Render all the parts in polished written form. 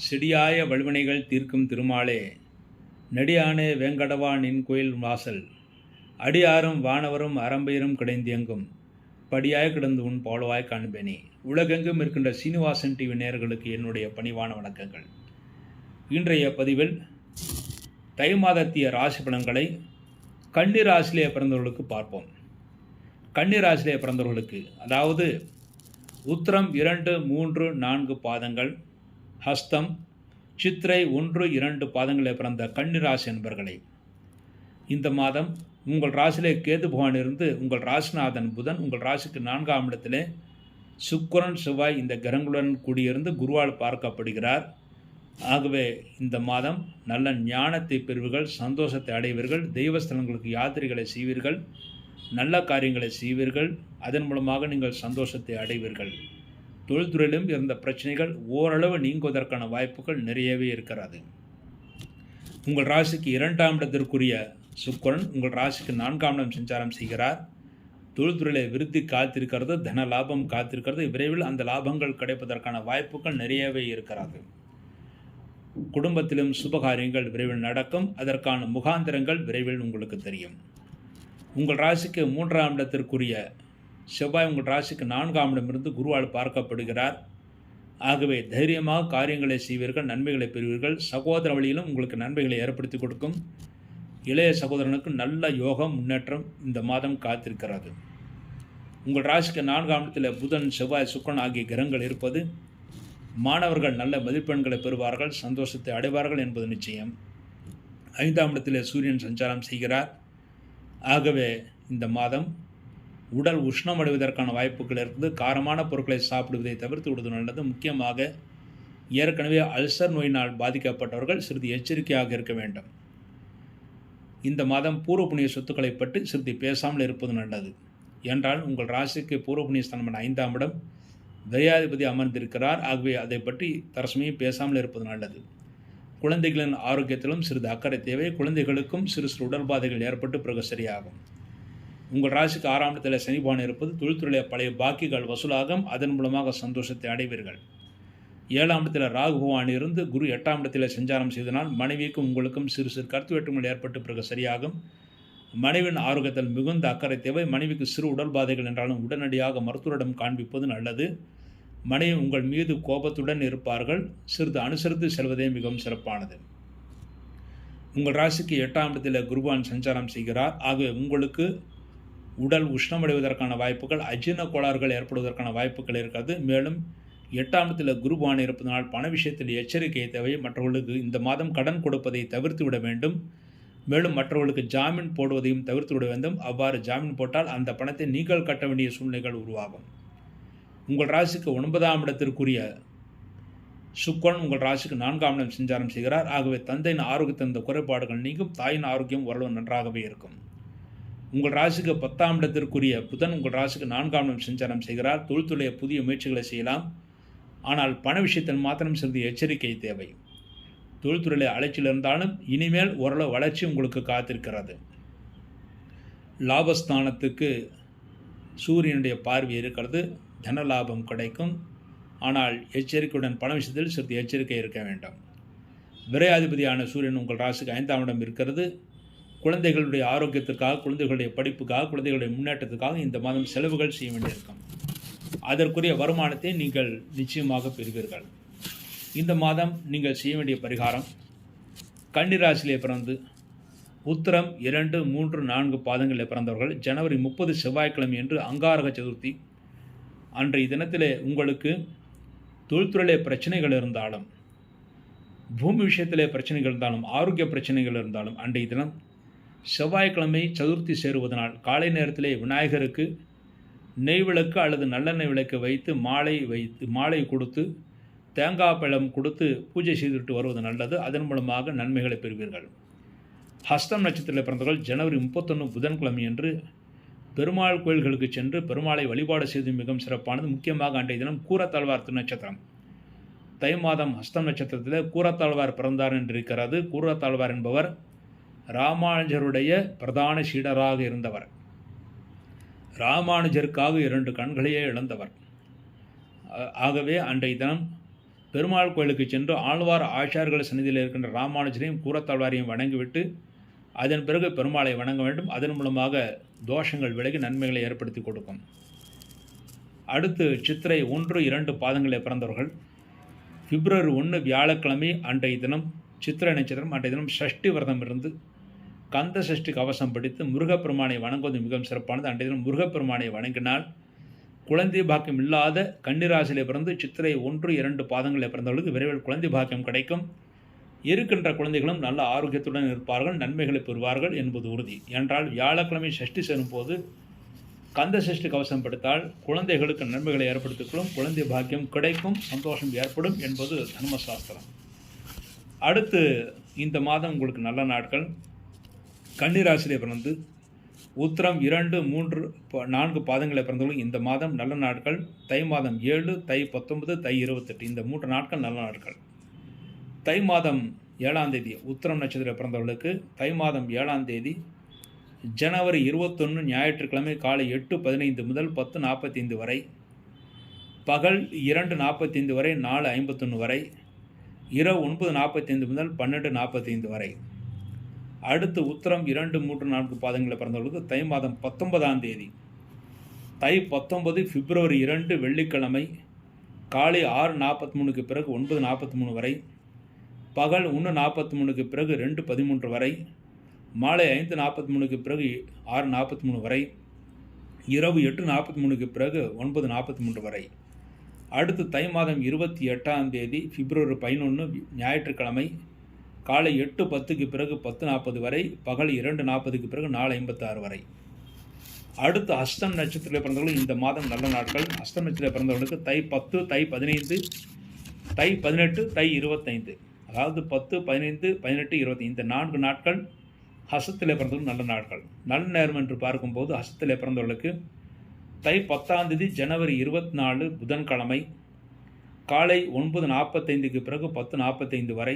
செடியாய வல்வினைகள் தீர்க்கும் திருமாலே, நெடியானே வேங்கடவா நின் கோயில் வாசல், அடியாரும் வானவரும் அறம்பெயரும் கிடைந்தியங்கும் படியாய் கிடந்து உன் பாலுவாய் காண்பேனே. உலகெங்கும் இருக்கின்ற சீனிவாசன் டிவி நேயர்களுக்கு என்னுடைய பணிவான வணக்கங்கள். இன்றைய பதிவில் தை மாதத்திய ராசி பலன்களை கன்னி ராசியிலே பிறந்தவர்களுக்கு பார்ப்போம். கன்னி ராசியிலே பிறந்தவர்களுக்கு, அதாவது உத்திரம் 2, 3, 4 பாதங்கள், ஹஸ்தம், சித்திரை 1, 2 பாதங்களில் பிறந்த கன்னி ராசி என்பர்களே, இந்த மாதம் உங்கள் ராசியிலே கேது பகவான் இருந்து உங்கள் ராசிநாதன் புதன் உங்கள் ராசிக்கு 4ஆம் இடத்திலே சுக்கிரன் செவ்வாய் இந்த கிரகங்களுடன் கூடியிருந்து குருவால் பார்க்கப்படுகிறார். ஆகவே இந்த மாதம் நல்ல ஞானத்தை பெறுவீர்கள், சந்தோஷத்தை அடைவீர்கள், தெய்வஸ்தலங்களுக்கு யாத்திரைகளை செய்வீர்கள், நல்ல காரியங்களை செய்வீர்கள். அதன் மூலமாக நீங்கள் சந்தோஷத்தை அடைவீர்கள். தொழில்துறையிலும் இருந்த பிரச்சனைகள் ஓரளவு நீங்குவதற்கான வாய்ப்புகள் நிறையவே இருக்கிறது. உங்கள் ராசிக்கு 2ஆம் இடத்திற்குரிய சுக்கிரன் உங்கள் ராசிக்கு 4ஆம் இடம் சஞ்சாரம் செய்கிறார். தொழில்துறையில் விருத்தி காத்திருக்கிறது, தன லாபம் காத்திருக்கிறது. விரைவில் அந்த லாபங்கள் கிடைப்பதற்கான வாய்ப்புகள் நிறையவே இருக்கிறது. குடும்பத்திலும் சுபகாரியங்கள் விரைவில் நடக்கும். அதற்கான முகாந்திரங்கள் விரைவில் உங்களுக்கு தெரியும். உங்கள் ராசிக்கு 3ஆம் இடத்திற்குரிய செவ்வாய் உங்கள் ராசிக்கு 4ஆம் இடமிருந்து குருவால் பார்க்கப்படுகிறார். ஆகவே தைரியமாக காரியங்களை செய்வீர்கள், நன்மைகளை பெறுவீர்கள். சகோதர வழியிலும் உங்களுக்கு நன்மைகளை ஏற்படுத்தி கொடுக்கும். இளைய சகோதரனுக்கு நல்ல யோகம், முன்னேற்றம் இந்த மாதம் காத்திருக்கிறது. உங்கள் ராசிக்கு 4ஆம் இடத்தில் புதன், செவ்வாய், சுக்கிரன் ஆகிய கிரகங்கள் இருப்பது மாணவர்கள் நல்ல மதிப்பெண்களை பெறுவார்கள், சந்தோஷத்தை அடைவார்கள் என்பது நிச்சயம். 5ஆம் இடத்தில் சூரியன் சஞ்சாரம் செய்கிறார். ஆகவே இந்த மாதம் உடல் உஷ்ணம் அடைவதற்கான வாய்ப்புகள் இருக்குது. காரமான பொருட்களை சாப்பிடுவதை தவிர்த்து விடுவது நல்லது. முக்கியமாக ஏற்கனவே அல்சர் நோயினால் பாதிக்கப்பட்டவர்கள் சிறிது எச்சரிக்கையாக இருக்க வேண்டும். இந்த மாதம் பூர்வ புண்ணிய சொத்துக்களை பற்றி சிறிது பேசாமல் இருப்பது நல்லது. என்றால் உங்கள் ராசிக்கு பூர்வ புண்ணிய ஸ்தானமான 5ஆம் இடம் விரையாதிபதி அமர்ந்திருக்கிறார். ஆகவே அதை பற்றி தற்சமயம் பேசாமல் இருப்பது நல்லது. குழந்தைகளின் ஆரோக்கியத்திலும் சிறிது அக்கறை தேவை. குழந்தைகளுக்கும் சிறு சிறு உடல்பாதைகள் ஏற்பட்டு பிறகு சரியாகும். உங்கள் ராசிக்கு 6ஆம் இடத்தில் சனி பகவான் இருப்பது தொழில்துறையில் பழைய பாக்கிகள் வசூலாகும். அதன் மூலமாக சந்தோஷத்தை அடைவீர்கள். 7ஆம் இடத்தில் ராகு பகவான் இருந்து குரு 8ஆம் இடத்தில் சஞ்சாரம் செய்தனால் மனைவிக்கும் உங்களுக்கும் சிறு சிறு கருத்து வேற்றுமைகள் ஏற்பட்டு பிறகு சரியாகும். மனைவியின் ஆரோக்கியத்தில் மிகுந்த அக்கறை தேவை. மனைவிக்கு சிறு உடல்பாதைகள் என்றாலும் உடனடியாக மருத்துவரிடம் காண்பிப்பது நல்லது. மனைவி உங்கள் மீது கோபத்துடன் இருப்பார்கள். சிறிது அனுசரித்து செல்வதே மிகவும் சிறப்பானது. உங்கள் ராசிக்கு 8ஆம் இடத்தில் குருவான் சஞ்சாரம் செய்கிறார். ஆகவே உங்களுக்கு உடல் உஷ்ணமடைவதற்கான வாய்ப்புகள், அஜீரண கோளாறுகள் ஏற்படுவதற்கான வாய்ப்புகள் இருக்கிறது. மேலும் 8ஆம் இடத்தில் குருவான் இருப்பதனால் பண விஷயத்தில் எச்சரிக்கை தேவை. மற்றவர்களுக்கு இந்த மாதம் கடன் கொடுப்பதை தவிர்த்து விட வேண்டும். மேலும் மற்றவர்களுக்கு ஜாமீன் போடுவதையும் தவிர்த்து விட வேண்டும். அவ்வாறு ஜாமீன் போட்டால் அந்த பணத்தை நீங்கள் கட்ட வேண்டிய சூழ்நிலைகள் உருவாகும். உங்கள் ராசிக்கு 9ஆம் இடத்திற்குரிய சுக்கிரன் உங்கள் ராசிக்கு 4ஆம் இடம் சஞ்சாரம் செய்கிறார். ஆகவே தந்தையின் ஆரோக்கியத்தின் இந்த குறைபாடுகள் நீங்கும். தாயின் ஆரோக்கியம் ஓரளவு நன்றாகவே இருக்கும். உங்கள் ராசிக்கு 10ஆம் இடத்திற்குரிய புதன் உங்கள் ராசிக்கு 4ஆம் இடம் சஞ்சாரம் செய்கிறார். தொழில்துறையை புதிய முயற்சிகளை செய்யலாம். ஆனால் பண விஷயத்தில் மாத்திரம் சிறிது எச்சரிக்கை தேவை. தொழில்துறையில் அலைச்சல் இருந்தாலும் இனிமேல் ஓரளவு வளர்ச்சி உங்களுக்கு காத்திருக்கிறது. லாபஸ்தானத்துக்கு சூரியனுடைய பார்வை இருக்கிறது. தன லாபம் கிடைக்கும். ஆனால் எச்சரிக்கையுடன் பண விஷயத்தில் சிறிது எச்சரிக்கை இருக்க வேண்டும். விரையாதிபதியான சூரியன் உங்கள் ராசிக்கு 5ஆம் இடம் இருக்கிறது. குழந்தைகளுடைய ஆரோக்கியத்திற்காக, குழந்தைகளுடைய படிப்புக்காக, குழந்தைகளுடைய முன்னேற்றத்துக்காக இந்த மாதம் செலவுகள் செய்ய வேண்டியிருக்கும். அதற்குரிய வருமானத்தை நீங்கள் நிச்சயமாக பெறுவீர்கள். இந்த மாதம் நீங்கள் செய்ய வேண்டிய பரிகாரம், கன்னி ராசியிலே பிறந்து உத்திரம் 2, 3, 4 பாதங்களில் பிறந்தவர்கள் ஜனவரி 30 செவ்வாய்க்கிழமை என்று அங்காரக சதுர்த்தி அன்றைய தினத்திலே உங்களுக்கு தொழில்துறையிலே பிரச்சனைகள் இருந்தாலும், பூமி விஷயத்திலே பிரச்சனைகள் இருந்தாலும், ஆரோக்கிய பிரச்சனைகள் இருந்தாலும் அன்றைய தினம் செவ்வாய்க்கிழமை சதுர்த்தி சேருவதனால் காலை நேரத்திலே விநாயகருக்கு நெய் விளக்கு அல்லது நல்லெண்ணெய் விளக்கு வைத்து மாலை கொடுத்து தேங்காய் பழம் கொடுத்து பூஜை செய்துவிட்டு வருவது நல்லது. அதன் மூலமாக நன்மைகளை பெறுவீர்கள். ஹஸ்தம் நட்சத்திரத்தில் பிறந்தவர்கள் ஜனவரி 31 புதன்கிழமை என்று பெருமாள் கோயில்களுக்கு சென்று பெருமாளை வழிபாடு செய்து மிகவும் சிறப்பானது. முக்கியமாக அன்றைய தினம் கூரத்தாழ்வார் திருநட்சத்திரம். தை மாதம் ஹஸ்தம் நட்சத்திரத்தில் கூரத்தாழ்வார் பிறந்தார் என்று இருக்கிறது. கூரத்தாழ்வார் என்பவர் ராமானுஜருடைய பிரதான சீடராக இருந்தவர். ராமானுஜருக்காக 2 கண்களையே இழந்தவர். ஆகவே அன்றைய தினம் பெருமாள் கோயிலுக்கு சென்று ஆழ்வார் ஆச்சார்கள் சந்நிதியில் இருக்கின்ற ராமானுஜரையும் கூரத்தாழ்வாரையும் வணங்கிவிட்டு அதன் பிறகு பெருமாளை வணங்க வேண்டும். அதன் மூலமாக தோஷங்கள் விலகி நன்மைகளை ஏற்படுத்தி கொடுக்கும். அடுத்து சித்திரை 1, 2 பாதங்களை பிறந்தவர்கள் பிப்ரவரி 1 வியாழக்கிழமை அன்றைய தினம் சித்திரை நட்சத்திரம் அன்றைய தினம் சஷ்டி விரதம் இருந்து கந்த சஷ்டி கவசம் படித்து முருகப்பெருமானை வணங்குவது மிகவும் சிறப்பானது. அன்றைய தினம் முருகப்பெருமானை வணங்கினால் குழந்தை பாக்கியம் இல்லாத கன்னிராசியிலே பிறந்து சித்திரை 1, 2 பாதங்களை பிறந்தவர்களுக்கு விரைவில் குழந்தை பாக்கியம் கிடைக்கும். இருக்கின்ற குழந்தைகளும் நல்ல ஆரோக்கியத்துடன் இருப்பார்கள், நன்மைகளை பெறுவார்கள் என்பது உறுதி. என்றால் வியாழக்கிழமை சஷ்டி சேரும் போது கந்த சஷ்டி கவசம் படுத்தால் குழந்தைகளுக்கு நன்மைகளை ஏற்படுத்திக்கொள்ளும், குழந்தை பாக்கியம் கிடைக்கும், சந்தோஷம் ஏற்படும் என்பது தர்மசாஸ்திரம். அடுத்து இந்த மாதம் உங்களுக்கு நல்ல நாட்கள். கன்னிராசியிலே பிறந்து உத்திரம் 2, 3, 4 பாதங்களை பிறந்தவர்களும் இந்த மாதம் நல்ல நாட்கள். தை மாதம் 7, தை 19, தை 28 இந்த 3 நாட்கள் நல்ல நாட்கள். தை மாதம் 7ஆம் தேதி உத்திரம் நட்சத்திரம் பிறந்தவர்களுக்கு தை மாதம் 7ஆம் தேதி ஜனவரி 21 ஞாயிற்றுக்கிழமை காலை 8:15 முதல் 10:45 வரை, பகல் 2:45 வரை, 4:51 வரை, இரவு 9:45 முதல் 12:45 வரை. அடுத்து உத்திரம் 2, 3, 4 பாதங்களை பிறந்தவர்களுக்கு தை மாதம் 19ஆம் தேதி தை 19 பிப்ரவரி 2 வெள்ளிக்கிழமை காலை 6:43க்கு பிறகு 9:43 வரை, பகல் 1:43க்கு பிறகு 2:13 வரை, மாலை 5:43க்கு பிறகு 6:43 வரை, இரவு 8:43க்கு பிறகு 9:43 வரை. அடுத்து தை மாதம் 28ஆம் தேதி பிப்ரவரி 11 ஞாயிற்றுக்கிழமை காலை 8:10க்கு பிறகு 10:40 வரை, பகல் 2:40க்கு பிறகு 4:56 வரை. அடுத்து அஸ்தம் நட்சத்திரத்தில் பிறந்தவர்கள் இந்த மாதம் நல்ல நாட்கள். அஸ்தம் நட்சத்திரத்தில் பிறந்தவர்களுக்கு தை 10, தை 15, தை 18, தை 25, அதாவது 10, 15, 18, 20 இந்த 4 நாட்கள் ஹஸ்தத்திலே பிறந்தவர்கள் நல்ல நாட்கள். நல்ல நேரம் என்று பார்க்கும்போது ஹஸ்தத்திலே பிறந்தவர்களுக்கு தை 10ஆம் தேதி ஜனவரி 24 புதன்கிழமை காலை 9:45க்கு பிறகு 10:45 வரை,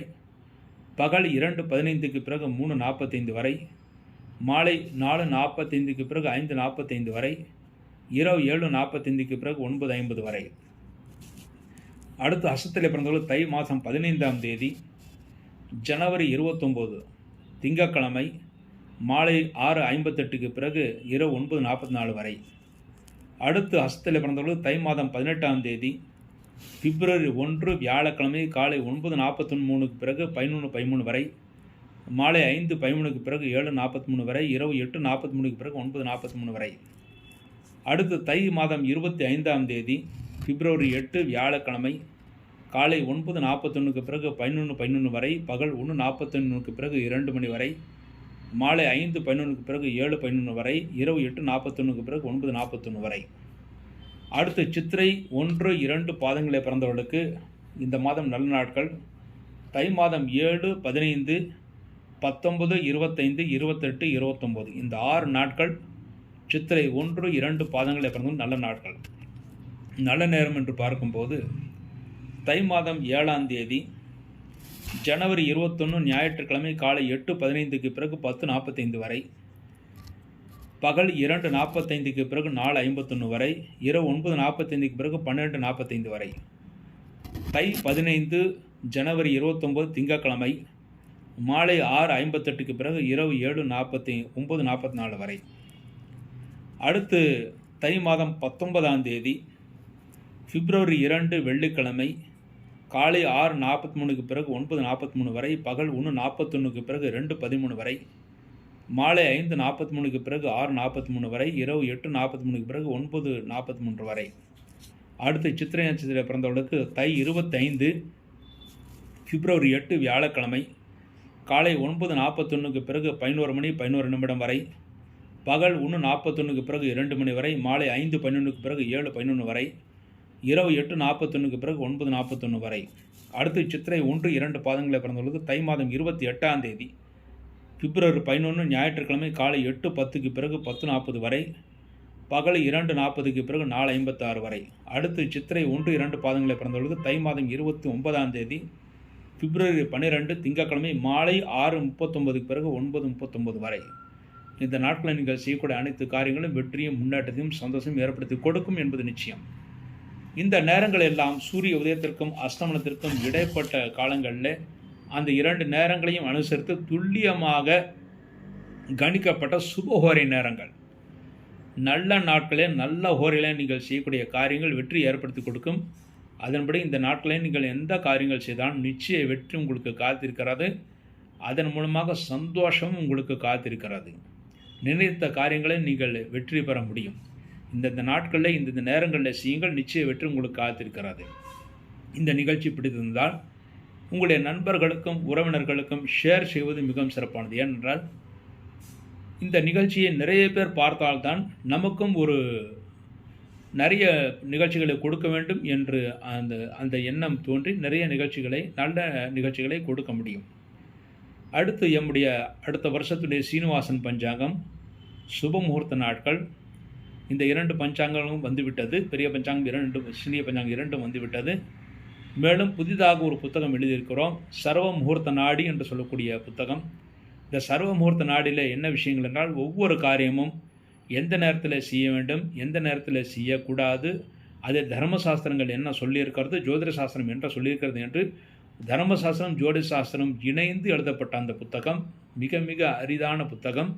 பகல் 2:15க்கு பிறகு 3:45 வரை, மாலை 4:45க்கு பிறகு 5:45 வரை, இரவு 7:45க்கு பிறகு 9:50 வரை. அடுத்து ஹஸ்தத்திலே பிறந்தவர்கள் தை மாதம் 15ஆம் தேதி ஜனவரி 29 திங்கட்கிழமை மாலை 6:58க்கு பிறகு இரவு 9:44 வரை. அடுத்து ஹஸ்தத்திலே பிறந்தவர்கள் தை மாதம் 18ஆம் தேதி பிப்ரவரி 1 வியாழக்கிழமை காலை 9:43க்கு பிறகு 11:13 வரை, மாலை 5:13க்கு பிறகு 7:43 வரை, இரவு 8:43க்கு பிறகு 9:43 வரை. அடுத்து தை மாதம் 25ஆம் தேதி பிப்ரவரி 8 வியாழக்கிழமை காலை 9:41க்கு பிறகு 11:11 வரை, பகல் 1:41க்கு பிறகு 2 மணி வரை, மாலை 5:11க்கு பிறகு 7:11 வரை, இரவு 8:41க்கு பிறகு 9:41 வரை. அடுத்து சித்திரை 1, 2 பாதங்களை பிறந்தவர்களுக்கு இந்த மாதம் நல்ல நாட்கள். தை மாதம் 7, 15, 19, 25, 28, 29 இந்த 6 நாட்கள் சித்திரை 1, 2 பாதங்களை பிறந்தவர்கள் நல்ல நாட்கள். நல்ல நேரம் என்று பார்க்கும்போது தை மாதம் 7ஆம் தேதி ஜனவரி 21 ஞாயிற்றுக்கிழமை காலை 8:15க்கு பிறகு 10:45 வரை, பகல் 2:45க்கு பிறகு 4:51 வரை, இரவு 9:45க்கு பிறகு 12:45 வரை. தை 15 ஜனவரி 29 திங்கட்கிழமை மாலை 6:58க்கு பிறகு இரவு 9:44 வரை. அடுத்து தை மாதம் 19ஆம் தேதி பிப்ரவரி 2 வெள்ளிக்கிழமை காலை 6:43க்கு பிறகு 9:43 வரை, பகல் 1:41க்கு பிறகு 2:13 வரை, மாலை 5:43க்கு பிறகு 6:43 வரை, இரவு 8:43க்கு பிறகு 9:43 வரை. அடுத்து சித்திரை நட்சத்திரத்தில் பிறந்தவர்களுக்கு தை 25 பிப்ரவரி 8 வியாழக்கிழமை காலை 9:41க்கு பிறகு 11 மணி 11 நிமிடம் வரை, பகல் 1:41க்கு பிறகு 2 மணி வரை, மாலை 5:11க்கு பிறகு 7:11 வரை, இரவு 8:41க்கு பிறகு 9:41 வரை. அடுத்து சித்திரை 1, 2 பாதங்களை பிறந்தவர்களுக்கு தை மாதம் 28ஆம் தேதி பிப்ரவரி 11 ஞாயிற்றுக்கிழமை காலை 8:10க்கு பிறகு 10:40 வரை, பகல் 2:40க்கு பிறகு 4:56 வரை. அடுத்து சித்திரை 1, 2 பாதங்களை பிறந்தவர்களுக்கு தை மாதம் 29ஆம் தேதி பிப்ரவரி 12 திங்கட்கிழமை மாலை 6:39க்கு பிறகு 9:39 வரை. இந்த நாட்களில் நீங்கள் செய்யக்கூடிய அனைத்து காரியங்களும் வெற்றியும் முன்னேற்றத்தையும் சந்தோஷம் ஏற்படுத்தி கொடுக்கும் என்பது நிச்சயம். இந்த நேரங்கள் எல்லாம் சூரிய உதயத்திற்கும் அஸ்தமனத்திற்கும் இடைப்பட்ட காலங்களில் அந்த 2 நேரங்களையும் அனுசரித்து துல்லியமாக கணிக்கப்பட்ட சுபஹோரை நேரங்கள். நல்ல நாட்களே நல்ல ஹோரையிலே நீங்கள் செய்யக்கூடிய காரியங்கள் வெற்றி ஏற்படுத்தி கொடுக்கும். அதன்படி இந்த நாட்களே நீங்கள் எந்த காரியங்கள் செய்தாலும் நிச்சய வெற்றி உங்களுக்கு காத்திருக்கிறது. அதன் மூலமாக சந்தோஷமும் உங்களுக்கு காத்திருக்கிறது. நினைத்த காரியங்களை நீங்கள் வெற்றி பெற முடியும். இந்தந்த நாட்களில் இந்தந்த நேரங்களில் செய்யுங்கள், நிச்சய வெற்றி உங்களுக்கு காத்திருக்கிறது. இந்த நிகழ்ச்சி பிடித்திருந்தால் உங்களுடைய நண்பர்களுக்கும் உறவினர்களுக்கும் ஷேர் செய்வது மிகவும் சிறப்பானது. ஏனென்றால் இந்த நிகழ்ச்சியை நிறைய பேர் பார்த்தால்தான் நமக்கும் ஒரு நிறைய நிகழ்ச்சிகளை கொடுக்க வேண்டும் என்று அந்த எண்ணம் தோன்றி நிறைய நிகழ்ச்சிகளை நல்ல நிகழ்ச்சிகளை கொடுக்க முடியும். அடுத்து அடுத்த வருஷத்துடைய சீனிவாசன் பஞ்சாங்கம், சுப முகூர்த்த நாட்கள், இந்த 2 பஞ்சாங்கங்களும் வந்துவிட்டது. பெரிய பஞ்சாங்கம் 2, சிறிய பஞ்சாங்கம் 2 வந்துவிட்டது. மேலும் புதிதாக ஒரு புத்தகம் எழுதியிருக்கிறோம், சர்வ முகூர்த்த நாடி என்று சொல்லக்கூடிய புத்தகம். இந்த சர்வ முகூர்த்த நாடியில் என்ன விஷயங்கள் என்றால், ஒவ்வொரு காரியமும் எந்த நேரத்தில் செய்ய வேண்டும், எந்த நேரத்தில் செய்யக்கூடாது, அது தர்மசாஸ்திரங்கள் என்ன சொல்லியிருக்கிறது, ஜோதிட சாஸ்திரம் என்ன சொல்லியிருக்கிறது என்று தர்மசாஸ்திரம் ஜோதிட சாஸ்திரம் இணைந்து எழுதப்பட்ட அந்த புத்தகம் மிக மிக அரிதான புத்தகம்.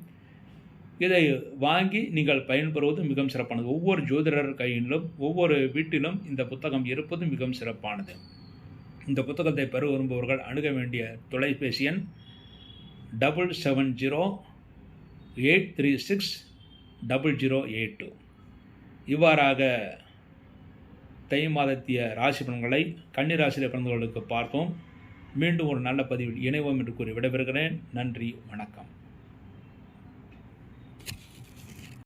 இதை வாங்கி நீங்கள் பயன்பெறுவது மிகவும் சிறப்பானது. ஒவ்வொரு ஜோதிடர் கையிலும் ஒவ்வொரு வீட்டிலும் இந்த புத்தகம் இருப்பது மிகவும் சிறப்பானது. இந்த புத்தகத்தை பெற விரும்புபவர்கள் அணுக வேண்டிய தொலைபேசி எண் 770-836-0082. இவ்வாறாக தை மாதத்திய ராசி பலன்களை கன்னி ராசியில் பிறந்தவர்களுக்கு பார்த்தோம். மீண்டும் ஒரு நல்ல பதிவில் இணைவோம் என்று கூறி விடைபெறுகிறேன். நன்றி, வணக்கம்.